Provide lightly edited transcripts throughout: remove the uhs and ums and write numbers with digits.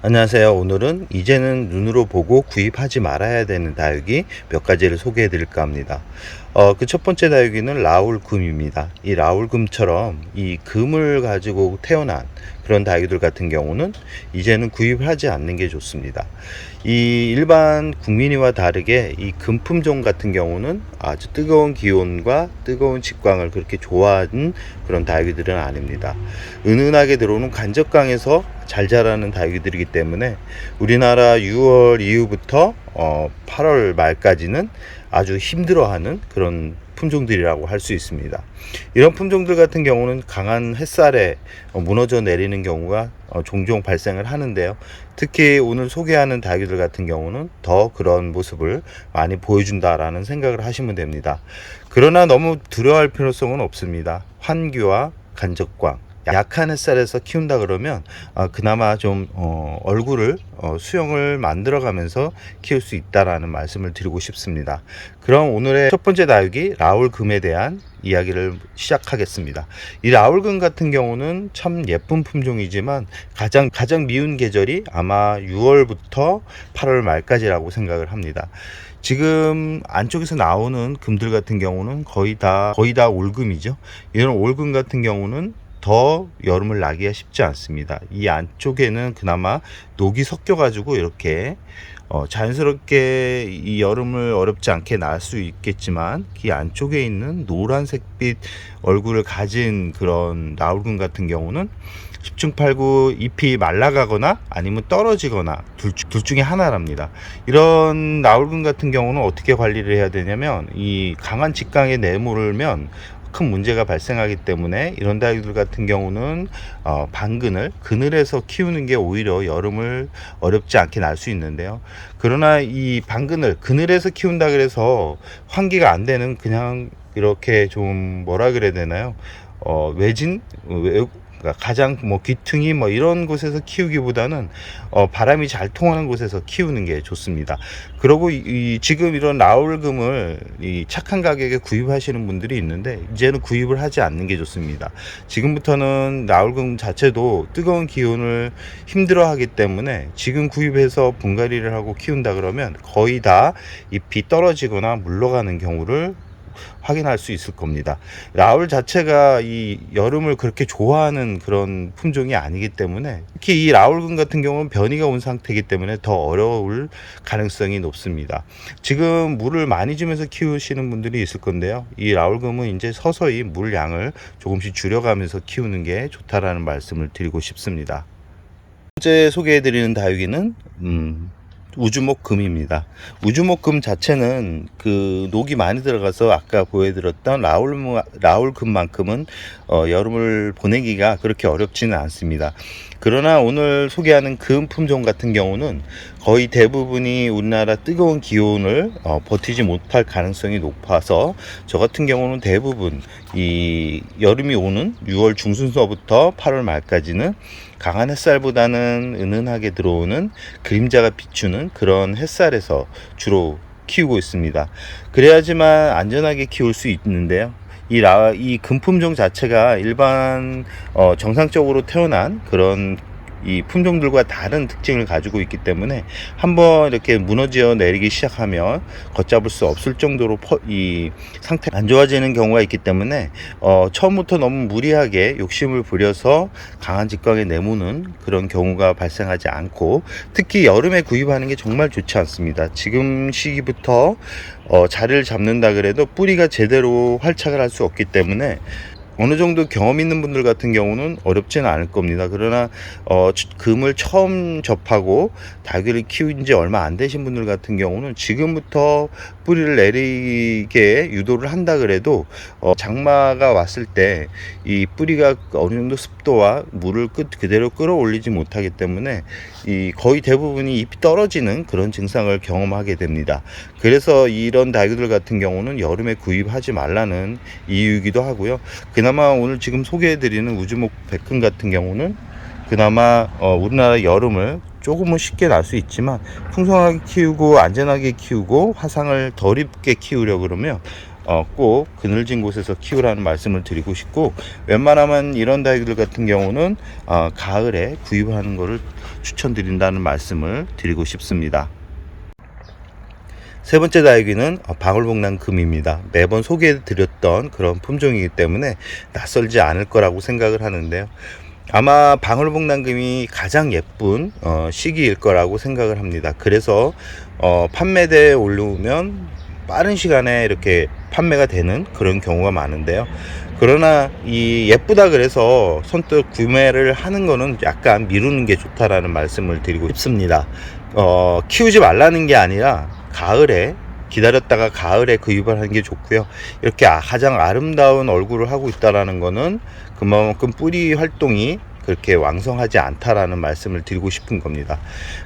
안녕하세요. 오늘은 이제는 눈으로 보고 구입하지 말아야 되는 다육이 몇 가지를 소개해 드릴까 합니다. 그 첫 번째 다육이는 라울금입니다. 이 라울금처럼 이 금을 가지고 태어난 그런 다육이들 같은 경우는 이제는 구입하지 않는 게 좋습니다. 이 일반 국민이와 다르게 이 금품종 같은 경우는 아주 뜨거운 기온과 뜨거운 직광을 그렇게 좋아하는 그런 다육이들은 아닙니다. 은은하게 들어오는 간접광에서 잘 자라는 다육이들이기 때문에 우리나라 6월 이후부터 8월 말까지는 아주 힘들어하는 그런 품종들이라고 할 수 있습니다. 이런 품종들 같은 경우는 강한 햇살에 무너져 내리는 경우가 종종 발생을 하는데요. 특히 오늘 소개하는 다육이들 같은 경우는 더 그런 모습을 많이 보여준다라는 생각을 하시면 됩니다. 그러나 너무 두려워할 필요성은 없습니다. 환기와 간접광, 약한 햇살에서 키운다 그러면 그나마 좀 얼굴을 수영을 만들어 가면서 키울 수 있다라는 말씀을 드리고 싶습니다. 그럼 오늘의 첫 번째 다육이 라울금에 대한 이야기를 시작하겠습니다. 이 라울금 같은 경우는 참 예쁜 품종이지만 가장 미운 계절이 아마 6월부터 8월 말까지라고 생각을 합니다. 지금 안쪽에서 나오는 금들 같은 경우는 거의 다 올금이죠. 이런 올금 같은 경우는 더 여름을 나기가 쉽지 않습니다. 이 안쪽에는 그나마 녹이 섞여 가지고 이렇게 자연스럽게 이 여름을 어렵지 않게 날 수 있겠지만 이 안쪽에 있는 노란색빛 얼굴을 가진 그런 라울금 같은 경우는 10중 8구 잎이 말라가거나 아니면 떨어지거나 둘 중에 하나랍니다. 이런 라울금 같은 경우는 어떻게 관리를 해야 되냐면 이 강한 직광에 내몰면 큰 문제가 발생하기 때문에 이런 다육이들 같은 경우는 그늘에서 키우는 게 오히려 여름을 어렵지 않게 날 수 있는데요. 그러나 이 그늘에서 키운다 그래서 환기가 안 되는 그냥 이렇게 좀 뭐라 그래야 되나요? 가장 귀퉁이 이런 곳에서 키우기보다는 바람이 잘 통하는 곳에서 키우는 게 좋습니다. 그리고 지금 이런 라울금을 착한 가격에 구입하시는 분들이 있는데 이제는 구입을 하지 않는 게 좋습니다. 지금부터는 라울금 자체도 뜨거운 기온을 힘들어하기 때문에 지금 구입해서 분갈이를 하고 키운다 그러면 거의 다 잎이 떨어지거나 물러가는 경우를 확인할 수 있을 겁니다. 라울 자체가 이 여름을 그렇게 좋아하는 그런 품종이 아니기 때문에 특히 이 라울금 같은 경우는 변이가 온 상태이기 때문에 더 어려울 가능성이 높습니다. 지금 물을 많이 주면서 키우시는 분들이 있을 건데요. 이 라울금은 이제 서서히 물 양을 조금씩 줄여가면서 키우는 게 좋다라는 말씀을 드리고 싶습니다. 번째 소개해드리는 다육이는 우주목금입니다. 우주목금 자체는 그 녹이 많이 들어가서 아까 보여드렸던 라울금만큼은 여름을 보내기가 그렇게 어렵지는 않습니다. 그러나 오늘 소개하는 금 품종 같은 경우는 거의 대부분이 우리나라 뜨거운 기온을 버티지 못할 가능성이 높아서 저 같은 경우는 대부분 이 여름이 오는 6월 중순서부터 8월 말까지는 강한 햇살보다는 은은하게 들어오는 그림자가 비추는 그런 햇살에서 주로 키우고 있습니다. 그래야지만 안전하게 키울 수 있는데요. 이 금품종 자체가 일반 정상적으로 태어난 그런 이 품종들과 다른 특징을 가지고 있기 때문에 한번 이렇게 무너져 내리기 시작하면 걷잡을 수 없을 정도로 이 상태가 안 좋아지는 경우가 있기 때문에 처음부터 너무 무리하게 욕심을 부려서 강한 직광에 내모는 그런 경우가 발생하지 않고 특히 여름에 구입하는 게 정말 좋지 않습니다. 지금 시기부터 자리를 잡는다 그래도 뿌리가 제대로 활착을 할 수 없기 때문에 어느 정도 경험 있는 분들 같은 경우는 어렵지는 않을 겁니다. 그러나 금을 처음 접하고 다육이를 키운 지 얼마 안 되신 분들 같은 경우는 지금부터 뿌리를 내리게 유도를 한다 그래도 장마가 왔을 때 이 뿌리가 어느 정도 습도와 물을 그대로 끌어올리지 못하기 때문에 거의 대부분이 잎이 떨어지는 그런 증상을 경험하게 됩니다. 그래서 이런 다육이들 같은 경우는 여름에 구입하지 말라는 이유이기도 하고요. 그나마 오늘 지금 소개해드리는 우주목 백금 같은 경우는 그나마 우리나라 여름을 조금은 쉽게 날 수 있지만 풍성하게 키우고 안전하게 키우고 화상을 덜 입게 키우려 그러면 꼭 그늘진 곳에서 키우라는 말씀을 드리고 싶고, 웬만하면 이런 다육이들 같은 경우는 가을에 구입하는 것을 추천드린다는 말씀을 드리고 싶습니다. 세 번째 다육이는 방울복랑금입니다. 매번 소개해 드렸던 그런 품종이기 때문에 낯설지 않을 거라고 생각을 하는데요. 아마 방울복랑금이 가장 예쁜 시기일 거라고 생각을 합니다. 그래서 판매대에 올라오면 빠른 시간에 이렇게 판매가 되는 그런 경우가 많은데요. 그러나 이 예쁘다 그래서 선뜻 구매를 하는 거는 약간 미루는 게 좋다라는 말씀을 드리고 싶습니다. 키우지 말라는 게 아니라 가을에 기다렸다가 가을에 구입을 하는 게 좋고요. 이렇게 가장 아름다운 얼굴을 하고 있다라는 거는 그만큼 뿌리 활동이 그렇게 왕성하지 않다라는 말씀을 드리고 싶은 겁니다.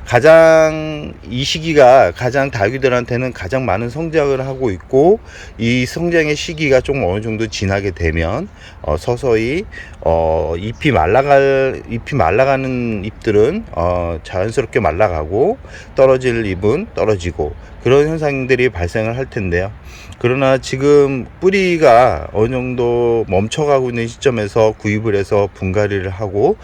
가장 이 시기가 가장 다육이들한테는 가장 많은 성장을 하고 있고, 이 성장의 시기가 좀 어느 정도 지나게 되면 서서히 잎이 말라가는 잎들은 자연스럽게 말라가고 떨어질 잎은 떨어지고 그런 현상들이 발생을 할 텐데요. 그러나 지금 뿌리가 어느 정도 멈춰가고 있는 시점에서 구입을 해서 분갈이를 하고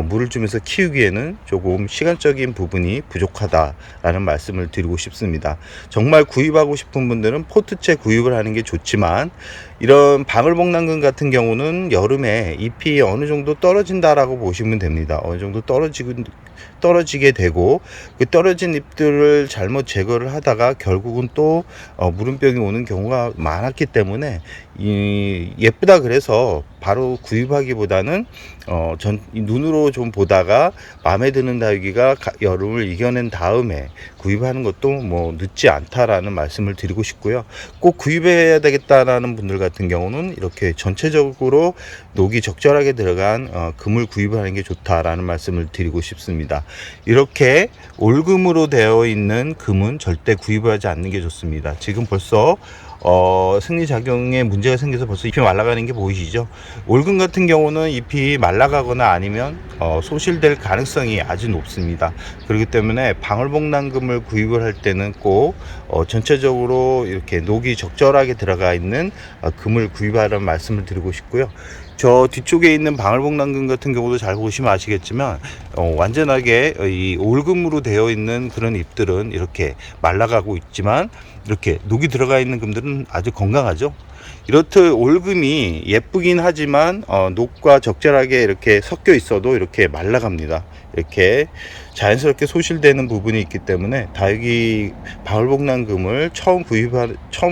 물을 주면서 키우기에는 조금 시간적인 부분이 부족하다라는 말씀을 드리고 싶습니다. 정말 구입하고 싶은 분들은 포트채 구입을 하는 게 좋지만, 이런 방울복랑금 같은 경우는 여름에 잎이 어느 정도 떨어진다라고 보시면 됩니다. 어느 정도 떨어지게 되고, 그 떨어진 잎들을 잘못 제거를 하다가 결국은 또 무름병이 오는 경우가 많았기 때문에 예쁘다 그래서 바로 구입하기보다는 눈으로 좀 보다가 마음에 드는 다육이가 여름을 이겨낸 다음에 구입하는 것도 뭐 늦지 않다라는 말씀을 드리고 싶고요. 꼭 구입해야 되겠다라는 분들 같은 경우는 이렇게 전체적으로 녹이 적절하게 들어간 금을 구입하는 게 좋다라는 말씀을 드리고 싶습니다. 이렇게 올금으로 되어 있는 금은 절대 구입하지 않는 게 좋습니다. 지금 벌써 생리작용에 문제가 생겨서 벌써 잎이 말라가는 게 보이시죠? 올금 같은 경우는 잎이 말라가거나 아니면 소실될 가능성이 아주 높습니다. 그렇기 때문에 방울복랑금을 구입을 할 때는 꼭 전체적으로 이렇게 녹이 적절하게 들어가 있는 금을 구입하라는 말씀을 드리고 싶고요. 저 뒤쪽에 있는 방울복랑금 같은 경우도 잘 보시면 아시겠지만 완전하게 이 올금으로 되어 있는 그런 잎들은 이렇게 말라가고 있지만, 이렇게 녹이 들어가 있는 금들은 아주 건강하죠. 이렇듯 올금이 예쁘긴 하지만 녹과 적절하게 이렇게 섞여 있어도 이렇게 말라갑니다. 이렇게 자연스럽게 소실되는 부분이 있기 때문에 다육이 방울복랑금을 처음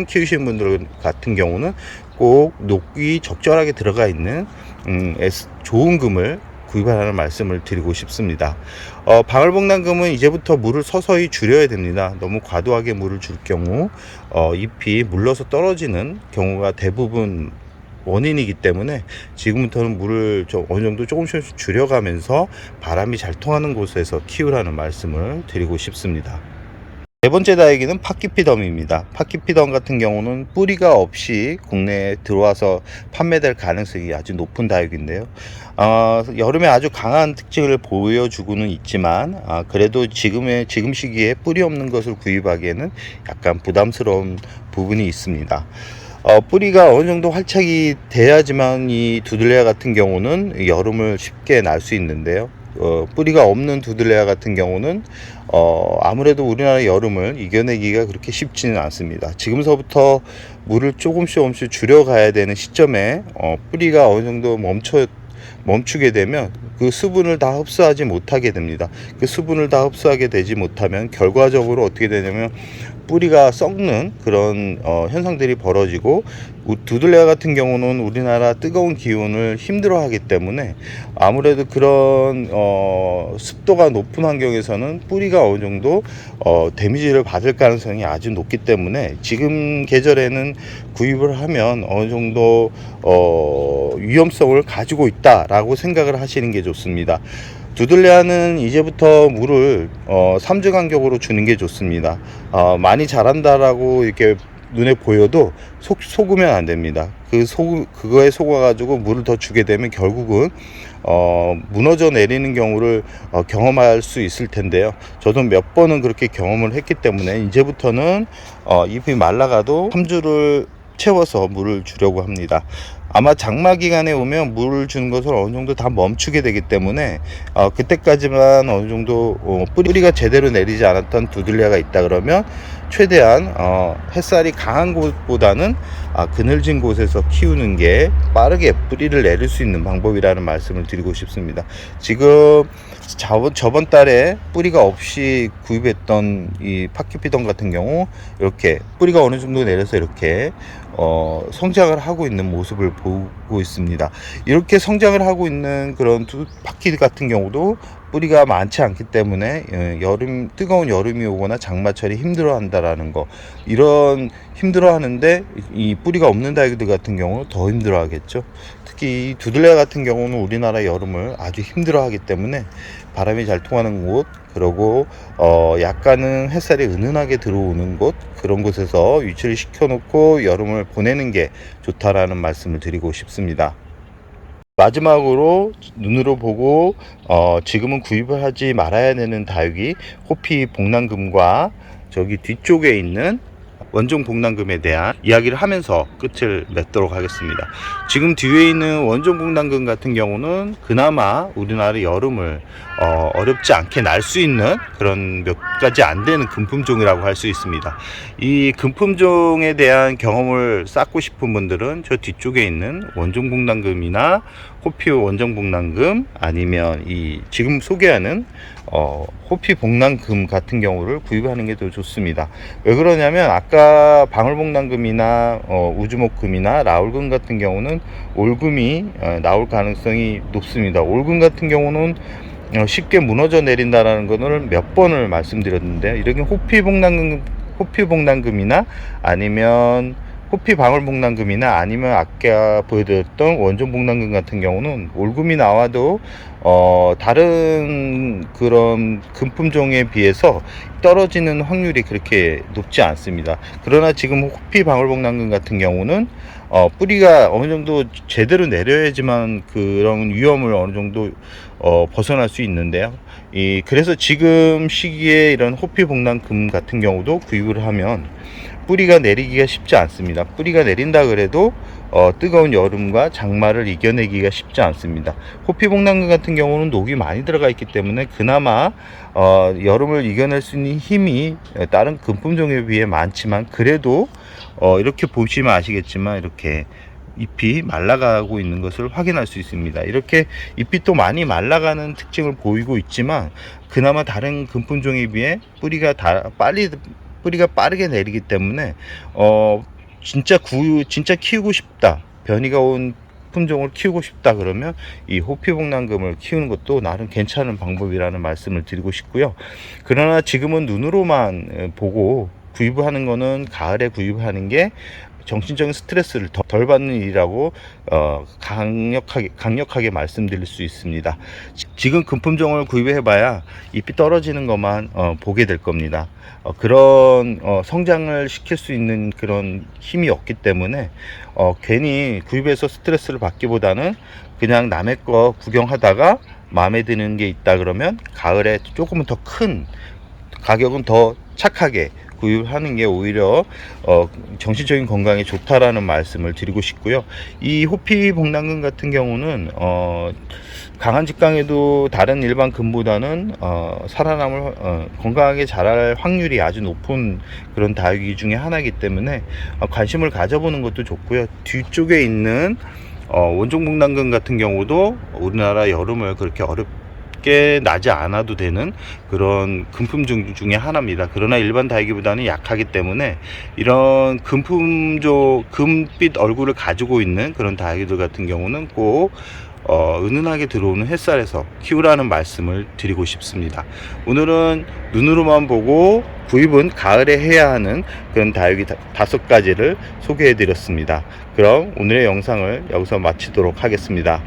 키우시는 분들 같은 경우는 꼭 녹이 적절하게 들어가 있는 좋은 금을 구입하라는 말씀을 드리고 싶습니다. 방울복랑금은 이제부터 물을 서서히 줄여야 됩니다. 너무 과도하게 물을 줄 경우 잎이 물러서 떨어지는 경우가 대부분 원인이기 때문에 지금부터는 물을 어느 정도 조금씩 줄여가면서 바람이 잘 통하는 곳에서 키우라는 말씀을 드리고 싶습니다. 네 번째 다육이는 팥기피덤입니다. 팥기피덤 같은 경우는 뿌리가 없이 국내에 들어와서 판매될 가능성이 아주 높은 다육인데요. 여름에 아주 강한 특징을 보여주고는 있지만, 그래도 지금 시기에 뿌리 없는 것을 구입하기에는 약간 부담스러운 부분이 있습니다. 뿌리가 어느 정도 활착이 돼야지만 이 두들레아 같은 경우는 여름을 쉽게 날 수 있는데요. 뿌리가 없는 두들레아 같은 경우는 아무래도 우리나라 여름을 이겨내기가 그렇게 쉽지는 않습니다. 지금서부터 물을 조금씩 줄여가야 되는 시점에 뿌리가 어느 정도 멈추게 되면 그 수분을 다 흡수하지 못하게 됩니다. 그 수분을 다 흡수하게 되지 못하면 결과적으로 어떻게 되냐면 뿌리가 썩는 그런 현상들이 벌어지고, 두들레아 같은 경우는 우리나라 뜨거운 기온을 힘들어하기 때문에 아무래도 그런 습도가 높은 환경에서는 뿌리가 어느 정도 데미지를 받을 가능성이 아주 높기 때문에 지금 계절에는 구입을 하면 어느 정도 위험성을 가지고 있다라고 생각을 하시는 게 좋습니다. 두들레아는 이제부터 물을 3주 간격으로 주는 게 좋습니다. 많이 자란다라고 이렇게 눈에 보여도 속으면 안 됩니다. 그거에 속아가지고 물을 더 주게 되면 결국은 무너져 내리는 경우를 경험할 수 있을 텐데요. 저도 몇 번은 그렇게 경험을 했기 때문에 이제부터는 잎이 말라가도 3주를 채워서 물을 주려고 합니다. 아마 장마 기간에 오면 물을 주는 것을 어느 정도 다 멈추게 되기 때문에 그때까지만 어느 정도 뿌리가 제대로 내리지 않았던 두들레가 있다 그러면 최대한 햇살이 강한 곳보다는 그늘진 곳에서 키우는 게 빠르게 뿌리를 내릴 수 있는 방법이라는 말씀을 드리고 싶습니다. 지금 저번 달에 뿌리가 없이 구입했던 이 파키피던 같은 경우 이렇게 뿌리가 어느 정도 내려서 이렇게 성장을 하고 있는 모습을 보고 있습니다. 이렇게 성장을 하고 있는 그런 파키 같은 경우도 뿌리가 많지 않기 때문에 뜨거운 여름이 오거나 장마철이 힘들어한다라는 거, 이런 힘들어하는데 이 뿌리가 없는 다육이들 같은 경우는 더 힘들어하겠죠. 특히 이 두들레 같은 경우는 우리나라 여름을 아주 힘들어하기 때문에 바람이 잘 통하는 곳, 그리고 약간은 햇살이 은은하게 들어오는 곳, 그런 곳에서 유치를 시켜놓고 여름을 보내는 게 좋다라는 말씀을 드리고 싶습니다. 마지막으로 눈으로 보고 지금은 구입을 하지 말아야 되는 다육이 호피 복랑금과 저기 뒤쪽에 있는 원종 복랑금에 대한 이야기를 하면서 끝을 맺도록 하겠습니다. 지금 뒤에 있는 원종 복랑금 같은 경우는 그나마 우리나라 여름을 어렵지 않게 날 수 있는 그런 몇 가지 안 되는 금품종이라고 할 수 있습니다. 이 금품종에 대한 경험을 쌓고 싶은 분들은 저 뒤쪽에 있는 원종 복랑금이나 호피 원종 복랑금, 아니면 이 지금 소개하는 호피 복랑금 같은 경우를 구입하는 게 더 좋습니다. 왜 그러냐면 아까 방울복랑금이나 우주목금이나 라울금 같은 경우는 올금이 나올 가능성이 높습니다. 올금 같은 경우는 쉽게 무너져 내린다라는 것을 몇 번을 말씀드렸는데, 이렇게 호피복랑금이나 아니면 호피방울복랑금이나 아니면 아까 보여드렸던 원종복랑금 같은 경우는 올금이 나와도 다른 그런 금품종에 비해서 떨어지는 확률이 그렇게 높지 않습니다. 그러나 지금 호피방울복랑금 같은 경우는 뿌리가 어느 정도 제대로 내려야지만 그런 위험을 어느 정도 벗어날 수 있는데요. 그래서 지금 시기에 이런 호피복랑금 같은 경우도 구입을 하면 뿌리가 내리기가 쉽지 않습니다. 뿌리가 내린다 그래도 뜨거운 여름과 장마를 이겨내기가 쉽지 않습니다. 호피복랑금 같은 경우는 녹이 많이 들어가 있기 때문에 그나마 여름을 이겨낼 수 있는 힘이 다른 금품종에 비해 많지만, 그래도 이렇게 보시면 아시겠지만 이렇게 잎이 말라가고 있는 것을 확인할 수 있습니다. 이렇게 잎이 또 많이 말라가는 특징을 보이고 있지만, 그나마 다른 금품종에 비해 뿌리가 빠르게 내리기 때문에 진짜 키우고 싶다, 변이가 온 품종을 키우고 싶다 그러면 이 호피복랑금을 키우는 것도 나름 괜찮은 방법이라는 말씀을 드리고 싶고요. 그러나 지금은 눈으로만 보고 구입을 하는 거는 가을에 구입하는 게 정신적인 스트레스를 덜 받는 일이라고 강력하게 말씀드릴 수 있습니다. 지금 금품종을 구입해봐야 잎이 떨어지는 것만 보게 될 겁니다. 그런 성장을 시킬 수 있는 그런 힘이 없기 때문에 괜히 구입해서 스트레스를 받기보다는 그냥 남의 거 구경하다가 마음에 드는 게 있다 그러면 가을에 조금은 더 큰 가격은 더 착하게 구입을 하는 게 오히려 정신적인 건강에 좋다라는 말씀을 드리고 싶고요. 이 호피복랑금 같은 경우는 강한 직강에도 다른 일반 금보다는 살아남을 건강하게 자랄 확률이 아주 높은 그런 다육이 중에 하나이기 때문에 관심을 가져보는 것도 좋고요. 뒤쪽에 있는 원종복랑금 같은 경우도 우리나라 여름을 그렇게 어렵게 나지 않아도 되는 그런 금품종 중에 하나입니다. 그러나 일반 다육이보다는 약하기 때문에 이런 금빛 얼굴을 가지고 있는 그런 다육이들 같은 경우는 꼭 은은하게 들어오는 햇살에서 키우라는 말씀을 드리고 싶습니다. 오늘은 눈으로만 보고 구입은 가을에 해야 하는 그런 다육이 5가지를 소개해 드렸습니다. 그럼 오늘의 영상을 여기서 마치도록 하겠습니다.